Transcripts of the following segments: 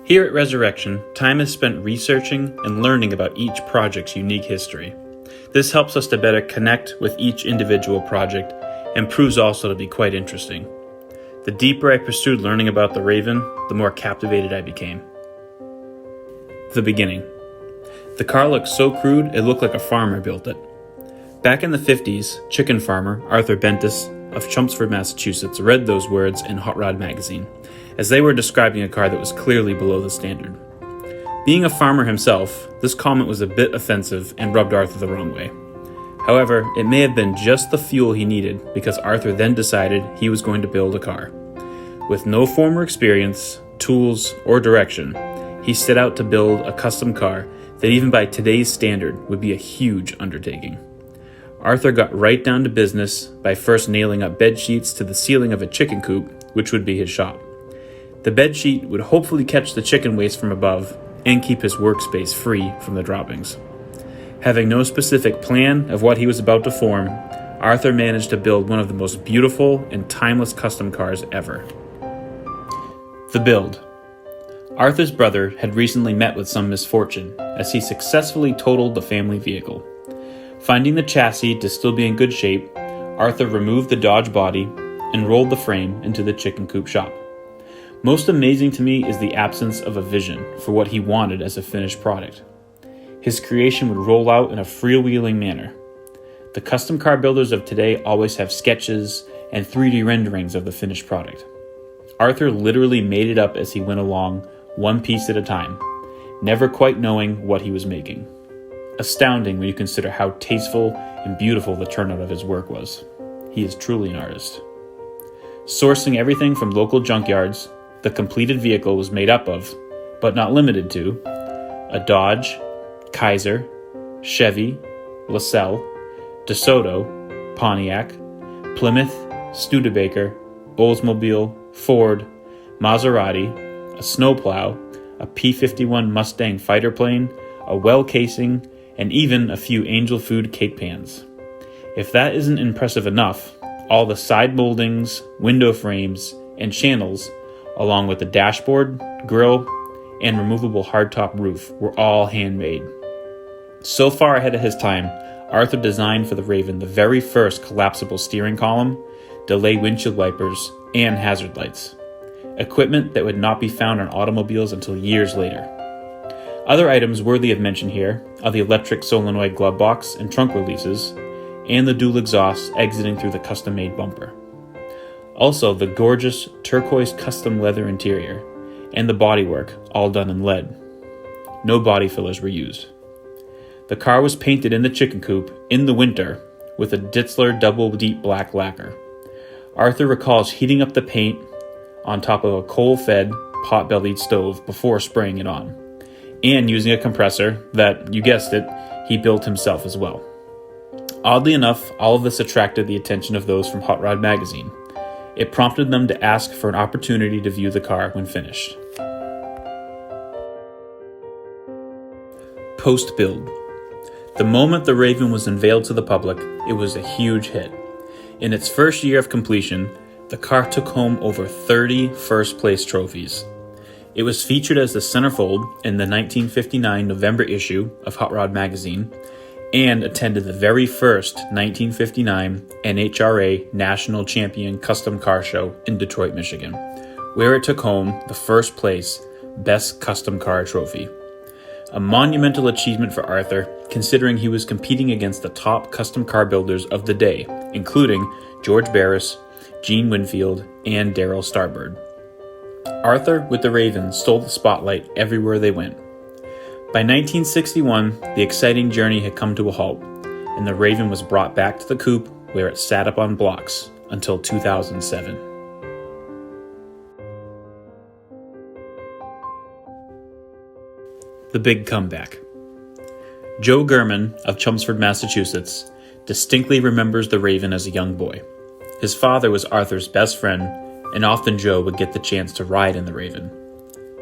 Here at Resurrection, time is spent researching and learning about each project's unique history. This helps us to better connect with each individual project and proves also to be quite interesting. The deeper I pursued learning about the Raven, the more captivated I became. The beginning. The car looked so crude it looked like a farmer built it. Back in the 50s, chicken farmer Arthur Bentas of Chelmsford, Massachusetts read those words in Hot Rod magazine, as they were describing a car that was clearly below the standard. Being a farmer himself, this comment was a bit offensive and rubbed Arthur the wrong way. However, it may have been just the fuel he needed because Arthur then decided he was going to build a car. With no former experience, tools, or direction, he set out to build a custom car that even by today's standard would be a huge undertaking. Arthur got right down to business by first nailing up bed sheets to the ceiling of a chicken coop, which would be his shop. The bed sheet would hopefully catch the chicken waste from above and keep his workspace free from the droppings. Having no specific plan of what he was about to form, Arthur managed to build one of the most beautiful and timeless custom cars ever. The build. Arthur's brother had recently met with some misfortune as he successfully totaled the family vehicle. Finding the chassis to still be in good shape, Arthur removed the Dodge body and rolled the frame into the chicken coop shop. Most amazing to me is the absence of a vision for what he wanted as a finished product. His creation would roll out in a freewheeling manner. The custom car builders of today always have sketches and 3D renderings of the finished product. Arthur literally made it up as he went along, one piece at a time, never quite knowing what he was making. Astounding when you consider how tasteful and beautiful the turnout of his work was. He is truly an artist. Sourcing everything from local junkyards, the completed vehicle was made up of, but not limited to, a Dodge, Kaiser, Chevy, LaSalle, DeSoto, Pontiac, Plymouth, Studebaker, Oldsmobile, Ford, Maserati, a snowplow, a P-51 Mustang fighter plane, a well casing, and even a few angel food cake pans. If that isn't impressive enough, all the side moldings, window frames, and channels, along with the dashboard, grille, and removable hardtop roof, were all handmade. So far ahead of his time, Arthur designed for the Raven the very first collapsible steering column, delay windshield wipers, and hazard lights. Equipment that would not be found on automobiles until years later. Other items worthy of mention here are the electric solenoid glove box and trunk releases, and the dual exhausts exiting through the custom-made bumper. Also, the gorgeous turquoise custom leather interior, and the bodywork, all done in lead. No body fillers were used. The car was painted in the chicken coop in the winter with a Ditzler double deep black lacquer. Arthur recalls heating up the paint on top of a coal-fed, pot-bellied stove before spraying it on, and using a compressor that, you guessed it, he built himself as well. Oddly enough, all of this attracted the attention of those from Hot Rod magazine. It prompted them to ask for an opportunity to view the car when finished. Post-build. The moment the Raven was unveiled to the public, it was a huge hit. In its first year of completion, the car took home over 30 first-place trophies. It was featured as the centerfold in the 1959 November issue of Hot Rod magazine, and attended the very first 1959 NHRA National Champion Custom Car Show in Detroit, Michigan, where it took home the first place Best Custom Car trophy. A monumental achievement for Arthur, considering he was competing against the top custom car builders of the day, including George Barris, Gene Winfield, and Darryl Starbird. Arthur, with the Raven, stole the spotlight everywhere they went. By 1961, the exciting journey had come to a halt, and the Raven was brought back to the coupe where it sat up on blocks until 2007. The big comeback. Joe Gurman of Chelmsford, Massachusetts, distinctly remembers the Raven as a young boy. His father was Arthur's best friend, and often Joe would get the chance to ride in the Raven.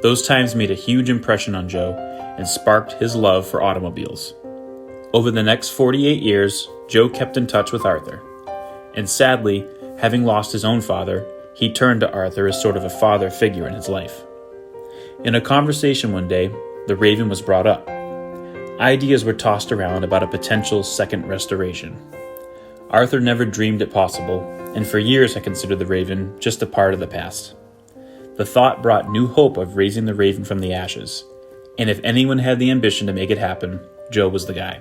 Those times made a huge impression on Joe and sparked his love for automobiles. Over the next 48 years, Joe kept in touch with Arthur. And sadly, having lost his own father, he turned to Arthur as sort of a father figure in his life. In a conversation one day, the Raven was brought up. Ideas were tossed around about a potential second restoration. Arthur never dreamed it possible, and for years had considered the Raven just a part of the past. The thought brought new hope of raising the Raven from the ashes, and if anyone had the ambition to make it happen, Joe was the guy.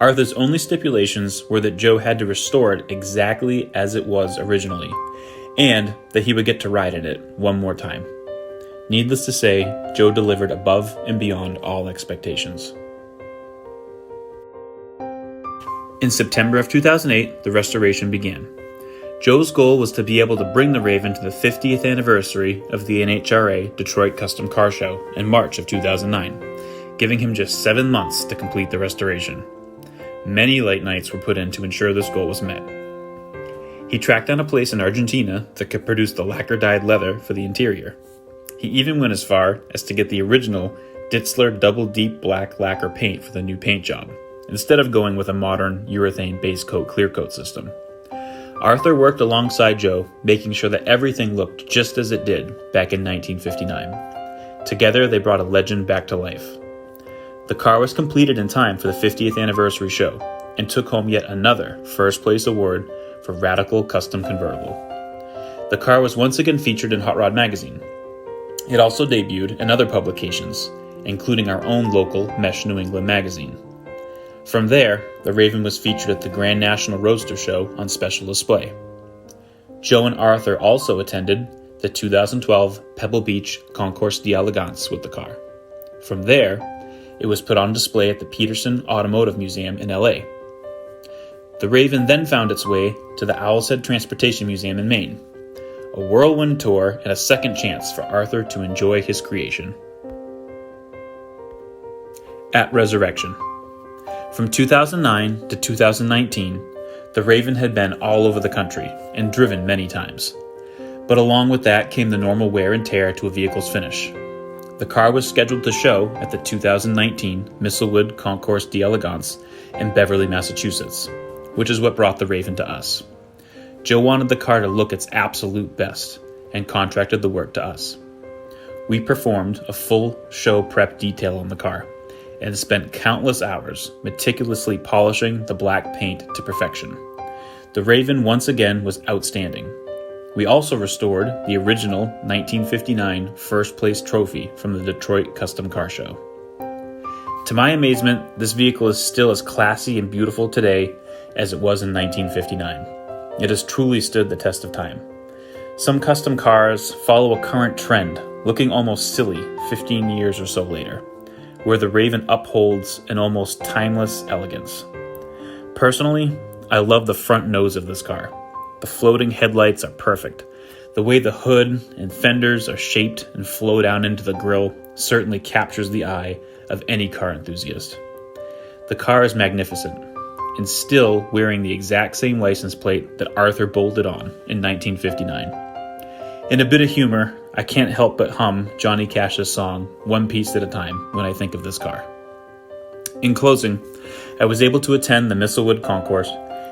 Arthur's only stipulations were that Joe had to restore it exactly as it was originally, and that he would get to ride in it one more time. Needless to say, Joe delivered above and beyond all expectations. In September of 2008, the restoration began. Joe's goal was to be able to bring the Raven to the 50th anniversary of the NHRA Detroit Custom Car Show in March of 2009, giving him just 7 months to complete the restoration. Many late nights were put in to ensure this goal was met. He tracked down a place in Argentina that could produce the lacquer-dyed leather for the interior. He even went as far as to get the original Ditzler double deep black lacquer paint for the new paint job, instead of going with a modern urethane base coat clear coat system. Arthur worked alongside Joe, making sure that everything looked just as it did back in 1959. Together, they brought a legend back to life. The car was completed in time for the 50th anniversary show, and took home yet another first place award for Radical Custom Convertible. The car was once again featured in Hot Rod magazine. It also debuted in other publications, including our own local Mesh New England magazine. From there, the Raven was featured at the Grand National Roadster Show on special display. Joe and Arthur also attended the 2012 Pebble Beach Concours d'Elegance with the car. From there, it was put on display at the Peterson Automotive Museum in LA. The Raven then found its way to the Owl's Head Transportation Museum in Maine, a whirlwind tour and a second chance for Arthur to enjoy his creation. At Resurrection. From 2009 to 2019, the Raven had been all over the country and driven many times. But along with that came the normal wear and tear to a vehicle's finish. The car was scheduled to show at the 2019 Mistlewood Concours d'Elegance in Beverly, Massachusetts, which is what brought the Raven to us. Joe wanted the car to look its absolute best and contracted the work to us. We performed a full show prep detail on the car and spent countless hours meticulously polishing the black paint to perfection. The Raven once again was outstanding. We also restored the original 1959 first place trophy from the Detroit Custom Car Show. To my amazement, this vehicle is still as classy and beautiful today as it was in 1959. It has truly stood the test of time. Some custom cars follow a current trend, looking almost silly 15 years or so later, where the Raven upholds an almost timeless elegance. Personally, I love the front nose of this car. The floating headlights are perfect. The way the hood and fenders are shaped and flow down into the grille certainly captures the eye of any car enthusiast. The car is magnificent, and still wearing the exact same license plate that Arthur bolted on in 1959. In a bit of humor, I can't help but hum Johnny Cash's song, One Piece at a Time, when I think of this car. In closing, I was able to attend the Mistlewood Concours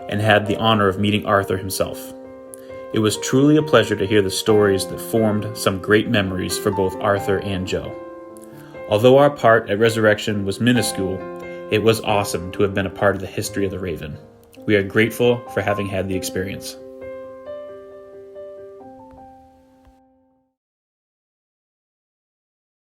and had the honor of meeting Arthur himself. It was truly a pleasure to hear the stories that formed some great memories for both Arthur and Joe. Although our part at Resurrection was minuscule, it was awesome to have been a part of the history of the Raven. We are grateful for having had the experience.